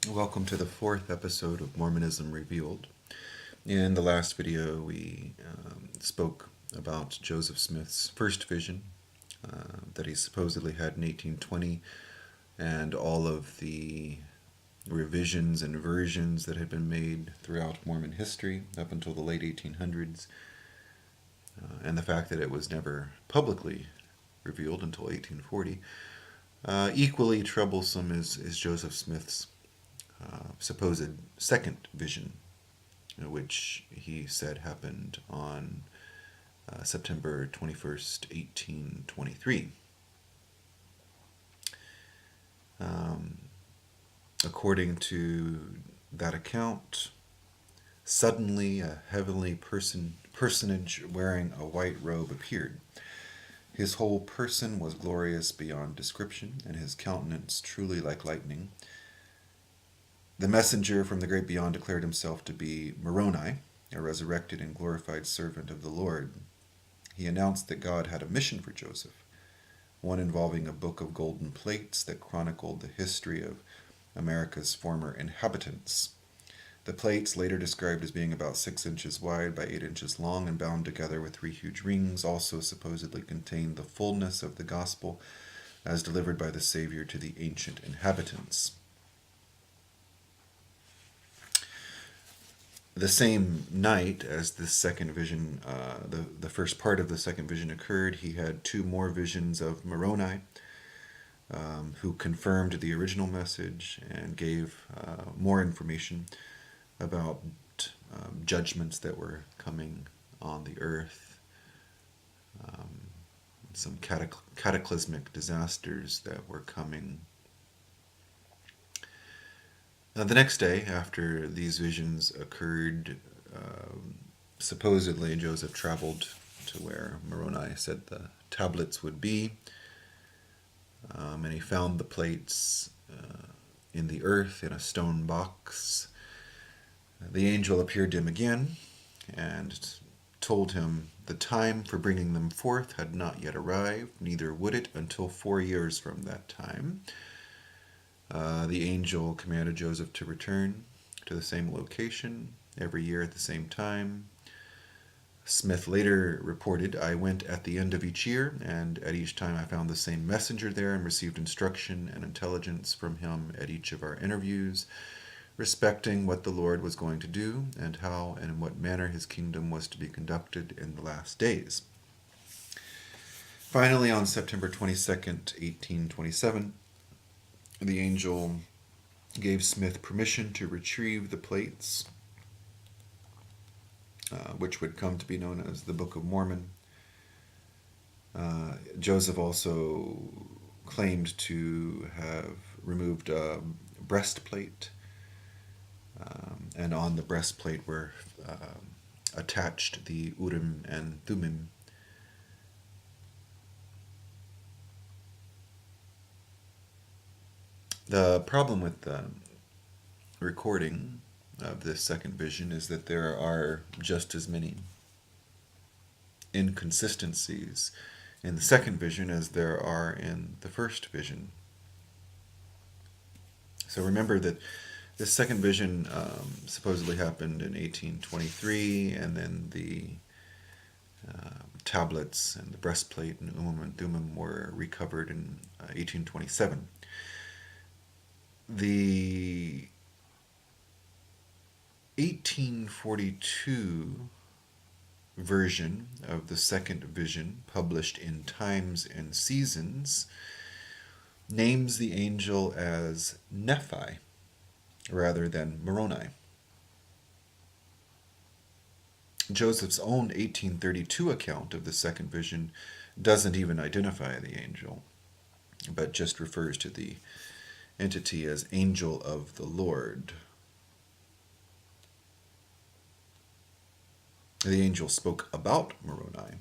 Welcome to the fourth episode of Mormonism Revealed. In the last video, we spoke about Joseph Smith's first vision that he supposedly had in 1820 and all of the revisions and versions that had been made throughout Mormon history up until the late 1800s, and the fact that it was never publicly revealed until 1840. Equally troublesome is Joseph Smith's supposed second vision, which he said happened on September 21st, 1823. According to that account, suddenly a heavenly personage wearing a white robe appeared. His whole person was glorious beyond description, and his countenance truly like lightning. The messenger from the great beyond declared himself to be Moroni, a resurrected and glorified servant of the Lord. He announced that God had a mission for Joseph, one involving a book of golden plates that chronicled the history of America's former inhabitants. The plates, later described as being about 6 inches wide by 8 inches long and bound together with 3 huge rings, also supposedly contained the fullness of the gospel as delivered by the Savior to the ancient inhabitants. The same night as this second vision, the first part of the second vision occurred, he had 2 more visions of Moroni, who confirmed the original message and gave more information about judgments that were coming on the earth, some cataclysmic disasters that were coming. The next day, after these visions occurred, supposedly Joseph traveled to where Moroni said the tablets would be, and he found the plates in the earth in a stone box. The angel appeared to him again and told him the time for bringing them forth had not yet arrived, neither would it until 4 years from that time. The angel commanded Joseph to return to the same location every year at the same time. Smith later reported, "I went at the end of each year, and at each time I found the same messenger there and received instruction and intelligence from him at each of our interviews, respecting what the Lord was going to do and how and in what manner his kingdom was to be conducted in the last days." Finally, on September 22nd, 1827, the angel gave Smith permission to retrieve the plates, which would come to be known as the Book of Mormon. Joseph also claimed to have removed a breastplate, and on the breastplate were attached the Urim and Thummim. The problem with the recording of this second vision is that there are just as many inconsistencies in the second vision as there are in the first vision. So remember that this second vision supposedly happened in 1823, and then the tablets and the breastplate and Urim and Thummim were recovered in 1827. The 1842 version of the second vision, published in Times and Seasons, names the angel as Nephi rather than Moroni. Joseph's own 1832 account of the second vision doesn't even identify the angel, but just refers to the entity as angel of the Lord. The angel spoke about Moroni,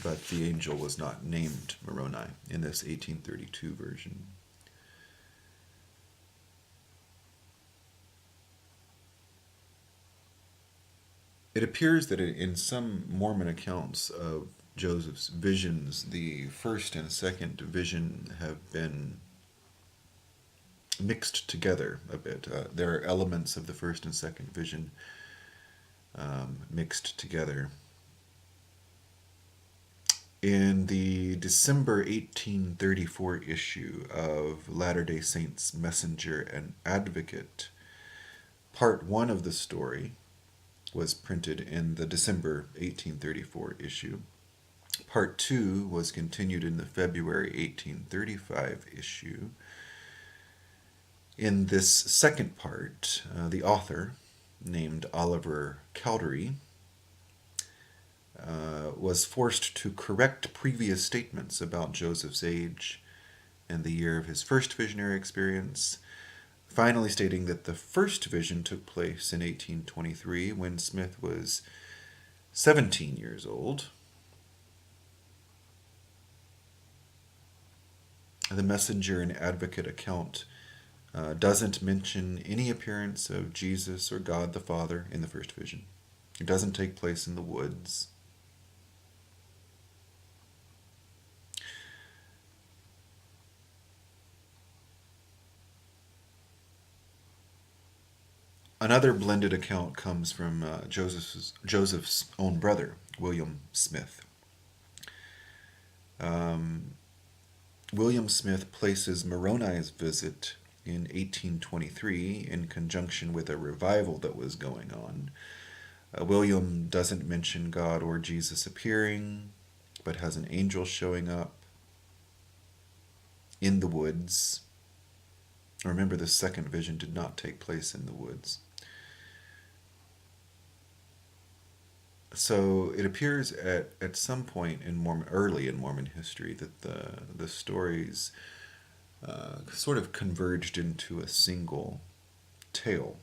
but the angel was not named Moroni in this 1832 version. It appears that in some Mormon accounts of Joseph's visions, the first and second vision have been mixed together a bit. There are elements of the first and second vision mixed together. In the December 1834 issue of Latter-day Saints Messenger and Advocate, part one of the story was printed in the December 1834 issue. Part two was continued in the February 1835 issue. In this second part, the author, named Oliver Cowdery, was forced to correct previous statements about Joseph's age and the year of his first visionary experience, finally stating that the first vision took place in 1823 when Smith was 17 years old. The Messenger and Advocate account doesn't mention any appearance of Jesus or God the Father in the first vision. It doesn't take place in the woods. Another blended account comes from Joseph's own brother, William Smith. William Smith places Moroni's visit in 1823 in conjunction with a revival that was going on. William doesn't mention God or Jesus appearing, but has an angel showing up in the woods. Remember, the second vision did not take place in the woods. So it appears at some point in early in Mormon history that the stories sort of converged into a single tale.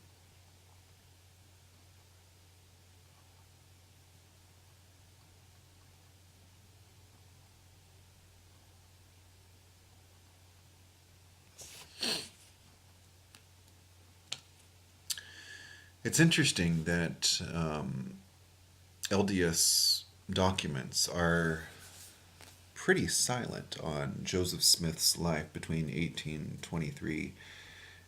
It's interesting that LDS documents are pretty silent on Joseph Smith's life between 1823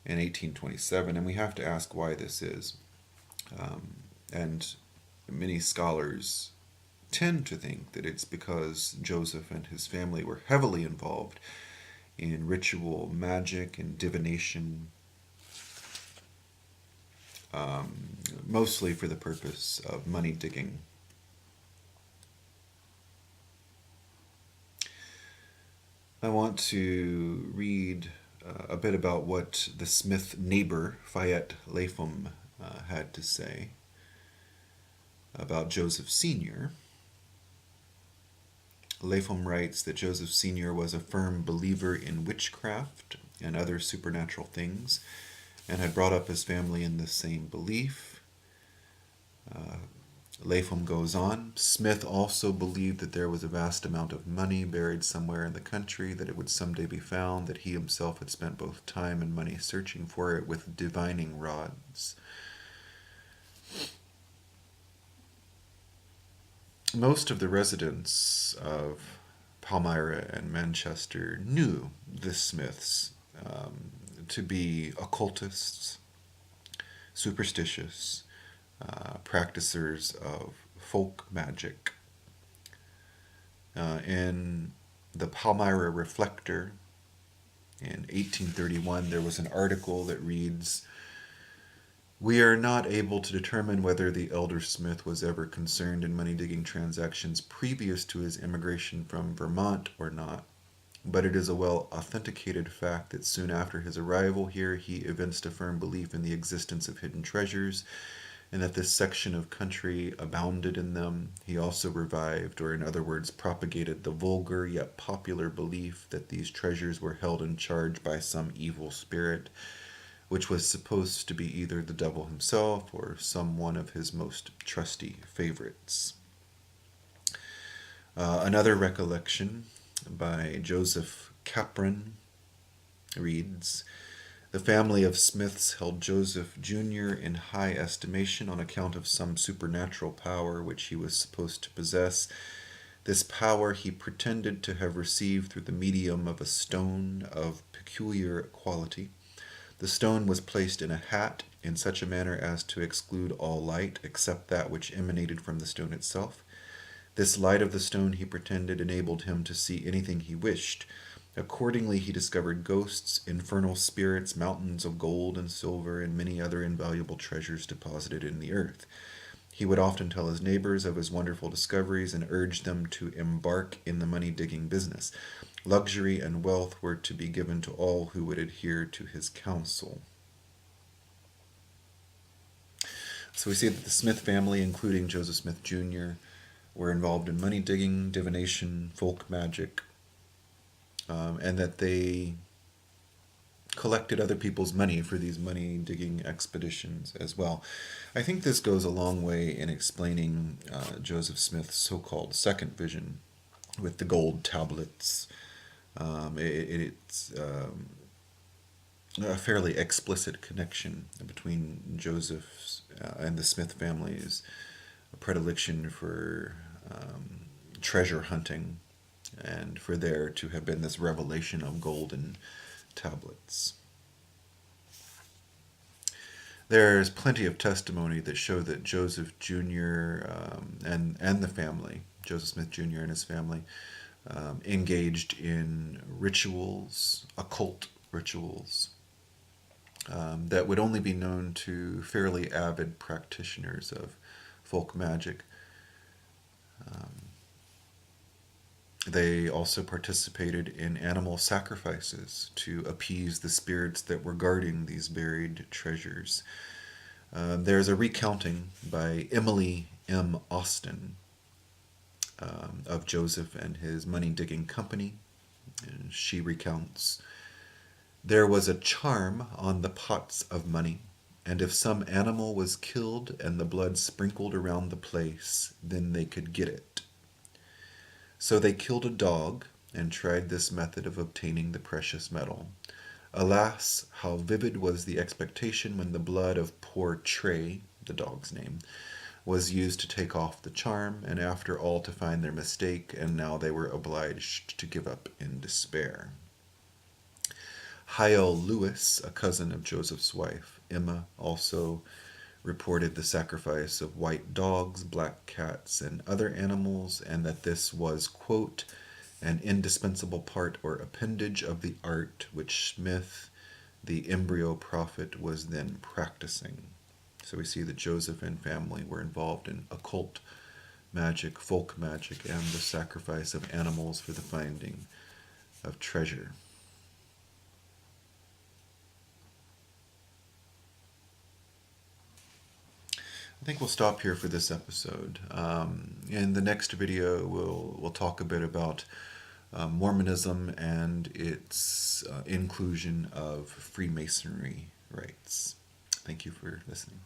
and 1827, and we have to ask why this is. And many scholars tend to think that it's because Joseph and his family were heavily involved in ritual magic and divination, mostly for the purpose of money digging. I want to read a bit about what the Smith neighbor, Fayette Lapham, had to say about Joseph Sr. Lapham writes that Joseph Sr. was a firm believer in witchcraft and other supernatural things, and had brought up his family in the same belief. Lapham goes on, Smith also believed that there was a vast amount of money buried somewhere in the country, that it would someday be found, that he himself had spent both time and money searching for it with divining rods. Most of the residents of Palmyra and Manchester knew the Smiths to be occultists, superstitious, practicers of folk magic. In the Palmyra Reflector in 1831, there was an article that reads, "We are not able to determine whether the elder Smith was ever concerned in money-digging transactions previous to his immigration from Vermont or not, but it is a well-authenticated fact that soon after his arrival here he evinced a firm belief in the existence of hidden treasures, and that this section of country abounded in them. He also revived, or in other words propagated, the vulgar yet popular belief that these treasures were held in charge by some evil spirit, which was supposed to be either the devil himself or some one of his most trusty favorites." Another recollection by Joseph Capron reads, "The family of Smiths held Joseph Jr. in high estimation on account of some supernatural power which he was supposed to possess. This power he pretended to have received through the medium of a stone of peculiar quality. The stone was placed in a hat in such a manner as to exclude all light except that which emanated from the stone itself. This light of the stone, he pretended, enabled him to see anything he wished. Accordingly, he discovered ghosts, infernal spirits, mountains of gold and silver, and many other invaluable treasures deposited in the earth. He would often tell his neighbors of his wonderful discoveries and urge them to embark in the money-digging business. Luxury and wealth were to be given to all who would adhere to his counsel. So we see that the Smith family, including Joseph Smith Jr., were involved in money digging, divination, folk magic, and that they collected other people's money for these money digging expeditions as well. I think this goes a long way in explaining Joseph Smith's so-called second vision with the gold tablets. It's a fairly explicit connection between Joseph's and the Smith family's predilection for treasure hunting, and for there to have been this revelation of golden tablets. There's plenty of testimony that show that Joseph Jr. And the family, Joseph Smith Jr. and his family, engaged in rituals, occult rituals, that would only be known to fairly avid practitioners of folk magic. They also participated in animal sacrifices to appease the spirits that were guarding these buried treasures. There's a recounting by Emily M. Austin of Joseph and his money-digging company. And she recounts, "There was a charm on the pots of money, and if some animal was killed and the blood sprinkled around the place, then they could get it. So they killed a dog and tried this method of obtaining the precious metal. Alas, how vivid was the expectation when the blood of poor Trey, the dog's name, was used to take off the charm, and after all to find their mistake, and now they were obliged to give up in despair." Hiel Lewis, a cousin of Joseph's wife, Emma, also reported the sacrifice of white dogs, black cats, and other animals, and that this was, quote, "an indispensable part or appendage of the art which Smith, the embryo prophet, was then practicing." So we see that Joseph and family were involved in occult magic, folk magic, and the sacrifice of animals for the finding of treasure. I think we'll stop here for this episode. In the next video, we'll talk a bit about Mormonism and its inclusion of Freemasonry rites. Thank you for listening.